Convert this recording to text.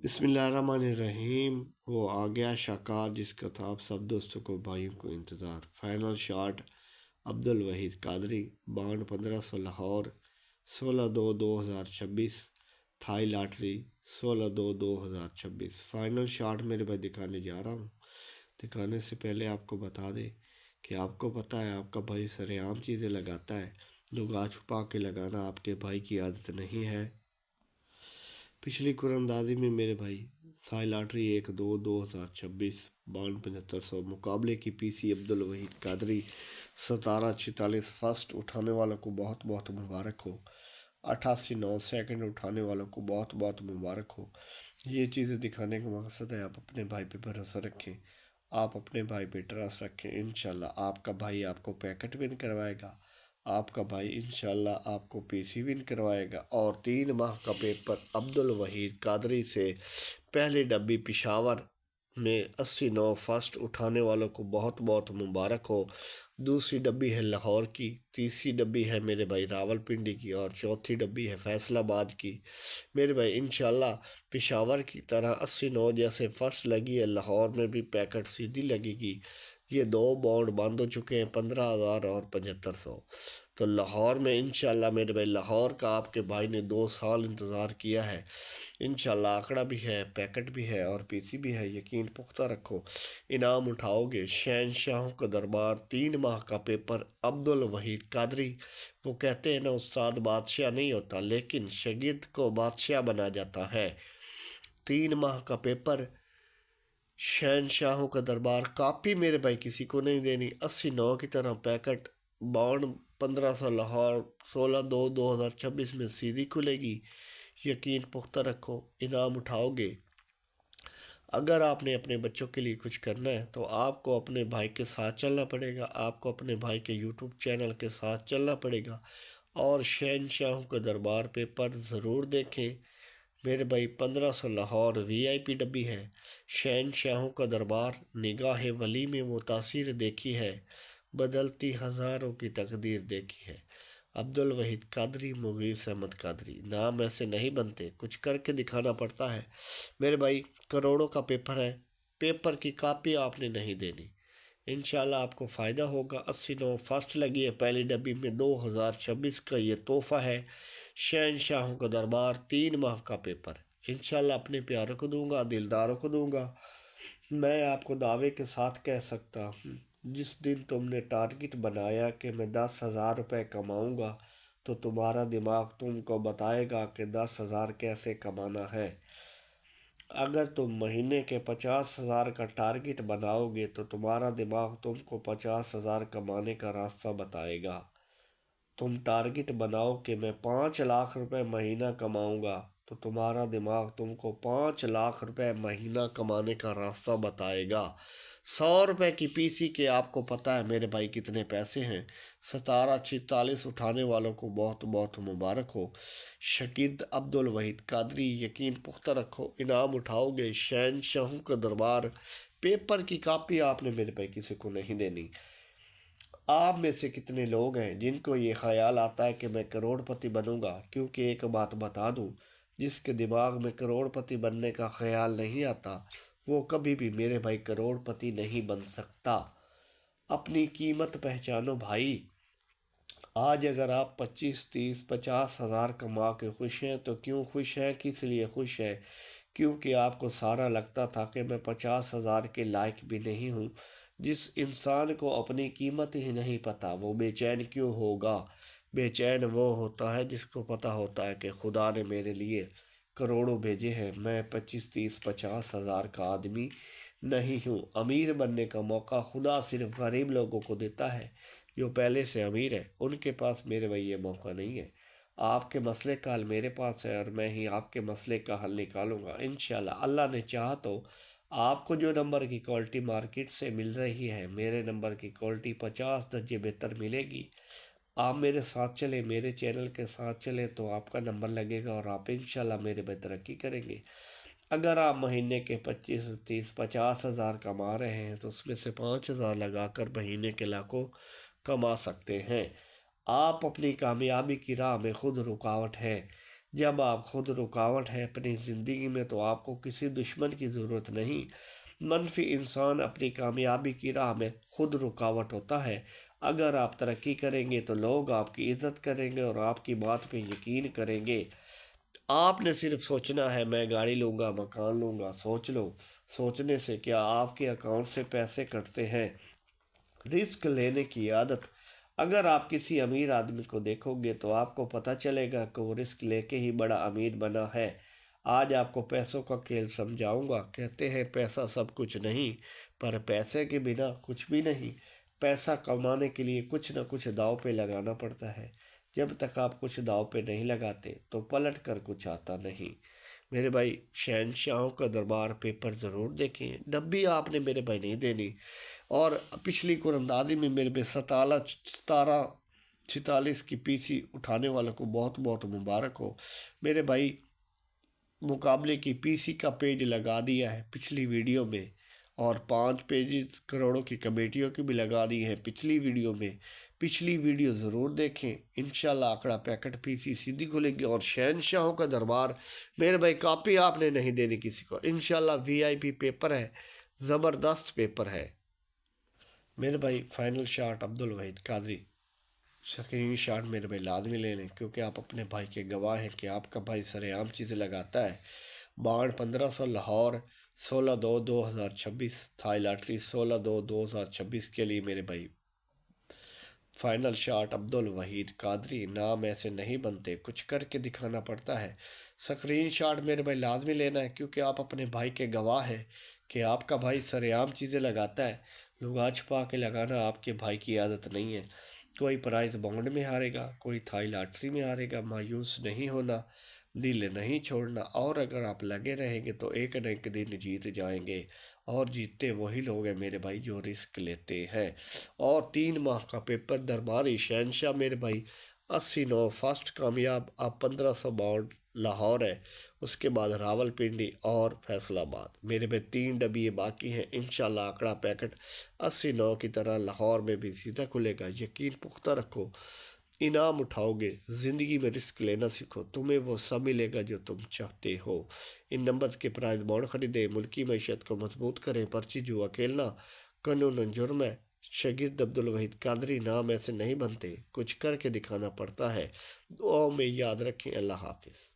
بسم اللہ الرحمن الرحیم۔ وہ آ گیا شاکار جس کا تھا آپ سب دوستوں کو بھائیوں کو انتظار۔ Final shot Abdul Waheed Qadri, bond 1500 Lahore, 16/2/2026، Thai lottery 16/2/2026۔ Final shot میرے بھائی دکھانے جا رہا ہوں۔ دکھانے سے پہلے آپ کو بتا دیں کہ آپ کو پتہ ہے آپ کا بھائی سرے عام چیزیں لگاتا ہے، لگا چھپا کے لگانا آپ کے بھائی کی عادت نہیں ہے۔ پچھلی قراندازی میں میرے بھائی تھائی لاٹری 1/2/2026، بانڈ 7500، مقابلے کی پی سی عبدالوحید قادری 1746۔ فرسٹ اٹھانے والوں کو بہت بہت مبارک ہو، 88/9 سیکنڈ اٹھانے والوں کو بہت بہت مبارک ہو۔ یہ چیزیں دکھانے کا مقصد ہے آپ اپنے بھائی پہ بھروسہ رکھیں، آپ اپنے بھائی پہ ٹرسٹ رکھیں۔ انشاءاللہ آپ کا بھائی آپ کو پیکٹ ون کروائے گا، آپ کا بھائی انشاءاللہ آپ کو پی سی ون کروائے گا۔ اور 3 ماہ کا پیپر عبدالوحید قادری سے پہلی ڈبی پشاور میں 89 فرسٹ اٹھانے والوں کو بہت بہت مبارک ہو۔ دوسری ڈبی ہے لاہور کی، تیسری ڈبی ہے میرے بھائی راول پنڈی کی، اور چوتھی ڈبی ہے فیصل آباد کی۔ میرے بھائی انشاءاللہ پشاور کی طرح 89 جیسے فرسٹ لگی ہے، لاہور میں بھی پیکٹ سیدھی لگے گی۔ یہ 2 بانڈ بند ہو چکے ہیں، 15,000 اور 7500۔ تو لاہور میں انشاءاللہ میرے بھائی لاہور کا آپ کے بھائی نے 2 سال انتظار کیا ہے، انشاءاللہ آنکڑا بھی ہے، پیکٹ بھی ہے اور پی سی بھی ہے، یقین پختہ رکھو انعام اٹھاؤ گے۔ شہنشاہوں کا دربار 3 ماہ کا پیپر عبدالوحید قادری۔ وہ کہتے ہیں نا استاد بادشاہ نہیں ہوتا لیکن شاگرد کو بادشاہ بنا جاتا ہے۔ 3 ماہ کا پیپر شہنشاہوں کا دربار، کاپی میرے بھائی کسی کو نہیں دینی، 89 کی طرح پیکٹ، بانڈ 1500 لاہور، 16/2/2026 میں سیدھی کھلے گی، یقین پختہ رکھو انعام اٹھاؤ گے۔ اگر آپ نے اپنے بچوں کے لیے کچھ کرنا ہے تو آپ کو اپنے بھائی کے ساتھ چلنا پڑے گا، آپ کو اپنے بھائی کے یوٹیوب چینل کے ساتھ چلنا پڑے گا، اور شہنشاہوں کا دربار پیپر ضرور دیکھیں۔ میرے بھائی 1500 لاہور وی آئی پی ڈبی ہے، شہنشاہوں کا دربار نگاہ ولی میں وہ تاثیر دیکھی ہے، بدلتی ہزاروں کی تقدیر دیکھی ہے۔ عبدالوحید قادری، مغیث احمد قادری۔ نام ایسے نہیں بنتے، کچھ کر کے دکھانا پڑتا ہے۔ میرے بھائی کروڑوں کا پیپر ہے، پیپر کی کاپی آپ نے نہیں دینی، انشاءاللہ آپ کو فائدہ ہوگا۔ 89 فرسٹ لگی ہے پہلی ڈبی میں، 2026 کا یہ تحفہ ہے۔ شہنشاہوں کا دربار 3 ماہ کا پیپر انشاءاللہ اپنے پیاروں کو دوں گا، دلداروں کو دوں گا۔ میں آپ کو دعوے کے ساتھ کہہ سکتا ہوں، جس دن تم نے ٹارگٹ بنایا کہ میں 10,000 روپے کماؤں گا تو تمہارا دماغ تم کو بتائے گا کہ 10,000 کیسے کمانا ہے۔ اگر تم مہینے کے 50,000 کا ٹارگٹ بناؤ گے تو تمہارا دماغ تم کو 50,000 کمانے کا راستہ بتائے گا۔ تم ٹارگٹ بناؤ کہ میں 5 لاکھ روپے مہینہ کماؤں گا تو تمہارا دماغ تم کو 5 لاکھ روپے مہینہ کمانے کا راستہ بتائے گا۔ 100 روپے کی پی سی کے آپ کو پتہ ہے میرے بھائی کتنے پیسے ہیں۔ 1746 اٹھانے والوں کو بہت بہت مبارک ہو۔ شاگرد عبدالوحید قادری، یقین پختہ رکھو انعام اٹھاؤ گے۔ شہنشاہوں کا دربار پیپر کی کاپی آپ نے میرے بھائی کسی کو نہیں دینی۔ آپ میں سے کتنے لوگ ہیں جن کو یہ خیال آتا ہے کہ میں کروڑ پتی بنوں گا؟ کیونکہ ایک بات بتا دوں، جس کے دماغ میں کروڑ پتی بننے کا خیال نہیں آتا وہ کبھی بھی میرے بھائی کروڑ پتی نہیں بن سکتا۔ اپنی قیمت پہچانو بھائی۔ آج اگر آپ 25 30 50,000 کما کے خوش ہیں تو کیوں خوش ہیں، کس لیے خوش ہیں؟ کیونکہ آپ کو سارا لگتا تھا کہ میں 50,000 کے لائق بھی نہیں ہوں۔ جس انسان کو اپنی قیمت ہی نہیں پتہ وہ بے چین کیوں ہوگا؟ بے چین وہ ہوتا ہے جس کو پتہ ہوتا ہے کہ خدا نے میرے لیے کروڑوں بھیجے ہیں، میں 25 30 50,000 کا آدمی نہیں ہوں۔ امیر بننے کا موقع خدا صرف غریب لوگوں کو دیتا ہے جو پہلے سے امیر ہے، ان کے پاس میرے بھائی یہ موقع نہیں ہے۔ آپ کے مسئلے کا حل میرے پاس ہے اور میں ہی آپ کے مسئلے کا حل نکالوں گا انشاءاللہ۔ اللہ نے چاہا تو آپ کو جو نمبر کی کوالٹی مارکیٹ سے مل رہی ہے، میرے نمبر کی کوالٹی 50 درجے بہتر ملے گی۔ آپ میرے ساتھ چلیں، میرے چینل کے ساتھ چلیں تو آپ کا نمبر لگے گا اور آپ انشاءاللہ میرے بے ترقی کریں گے۔ اگر آپ مہینے کے 25 30 50,000 کما رہے ہیں تو اس میں سے 5,000 لگا کر مہینے کے لاکھوں کما سکتے ہیں۔ آپ اپنی کامیابی کی راہ میں خود رکاوٹ ہیں۔ جب آپ خود رکاوٹ ہیں اپنی زندگی میں تو آپ کو کسی دشمن کی ضرورت نہیں۔ منفی انسان اپنی کامیابی کی راہ میں خود رکاوٹ ہوتا ہے۔ اگر آپ ترقی کریں گے تو لوگ آپ کی عزت کریں گے اور آپ کی بات پہ یقین کریں گے۔ آپ نے صرف سوچنا ہے میں گاڑی لوں گا، مکان لوں گا۔ سوچ لو، سوچنے سے کیا آپ کے اکاؤنٹ سے پیسے کٹتے ہیں؟ رسک لینے کی عادت۔ اگر آپ کسی امیر آدمی کو دیکھو گے تو آپ کو پتہ چلے گا کہ وہ رسک لے کے ہی بڑا امیر بنا ہے۔ آج آپ کو پیسوں کا کھیل سمجھاؤں گا۔ کہتے ہیں پیسہ سب کچھ نہیں، پر پیسے کے بنا کچھ بھی نہیں۔ پیسہ کمانے کے لیے کچھ نہ کچھ داؤ پہ لگانا پڑتا ہے۔ جب تک آپ کچھ داؤ پہ نہیں لگاتے تو پلٹ کر کچھ آتا نہیں۔ میرے بھائی، شہنشاہوں کا دربار پیپر ضرور دیکھیں، ڈبی آپ نے میرے بھائی نہیں دینی۔ اور پچھلی قرآن میں میرے بے 46 کی پی سی اٹھانے والوں کو بہت بہت مبارک ہو۔ میرے بھائی، مقابلے کی پی سی کا پیج لگا دیا ہے پچھلی ویڈیو میں، اور 5 پیجز کروڑوں کی کمیٹیوں کی بھی لگا دی ہیں پچھلی ویڈیو میں۔ پچھلی ویڈیو ضرور دیکھیں، انشاءاللہ آکڑا پیکٹ پی سی سیدھی کھلے گی۔ اور شہنشاہوں کا دربار، میرے بھائی کاپی آپ نے نہیں دینی کسی کو، انشاءاللہ وی آئی پی پیپر ہے، زبردست پیپر ہے۔ میرے بھائی final shot Abdul Waheed Qadri, screenshot میرے بھائی لازمی لے لیں، کیونکہ آپ اپنے بھائی کے گواہ ہیں کہ آپ کا بھائی سر عام چیزیں لگاتا ہے۔ بانڈ 1500 لاہور، 16/2/2026، تھائی لاٹری 16/2/2026 کے لیے میرے بھائی فائنل شاٹ عبدالوحید قادری۔ نام ایسے نہیں بنتے، کچھ کر کے دکھانا پڑتا ہے۔ اسکرین شاٹ میرے بھائی لازمی لینا ہے، کیونکہ آپ اپنے بھائی کے گواہ ہیں کہ آپ کا بھائی سر عام چیزیں لگاتا ہے۔ لگا چھپا کے لگانا آپ کے بھائی کی عادت نہیں ہے۔ کوئی پرائز بانڈ میں ہارے گا، کوئی تھائی لاٹری میں ہارے گا۔ مایوس نہیں ہونا، دل نہیں چھوڑنا، اور اگر آپ لگے رہیں گے تو ایک نہ ایک دن جیت جائیں گے۔ اور جیتتے وہی لوگ ہیں میرے بھائی جو رسک لیتے ہیں۔ اور 3 ماہ کا پیپر درباری شہنشاہ میرے بھائی 89 فرسٹ کامیاب۔ آپ 1500 بانڈ لاہور ہے، اس کے بعد راول پنڈی اور فیصل آباد۔ میرے بھائی 3 ڈبیے باقی ہیں، انشاءاللہ آکڑا پیکٹ 89 کی طرح لاہور میں بھی سیدھا کھلے گا۔ یقین پختہ رکھو، انعام اٹھاؤ گے۔ زندگی میں رسک لینا سیکھو، تمہیں وہ سب ملے گا جو تم چاہتے ہو۔ ان نمبرز کے پرائز بانڈ خریدیں، ملکی معیشت کو مضبوط کریں۔ پرچی جوا کھیلنا قانوناً جرم ہے۔ شاگرد عبدالوحید قادری، نام ایسے نہیں بنتے، کچھ کر کے دکھانا پڑتا ہے۔ دعاؤں میں یاد رکھیں۔ اللہ حافظ۔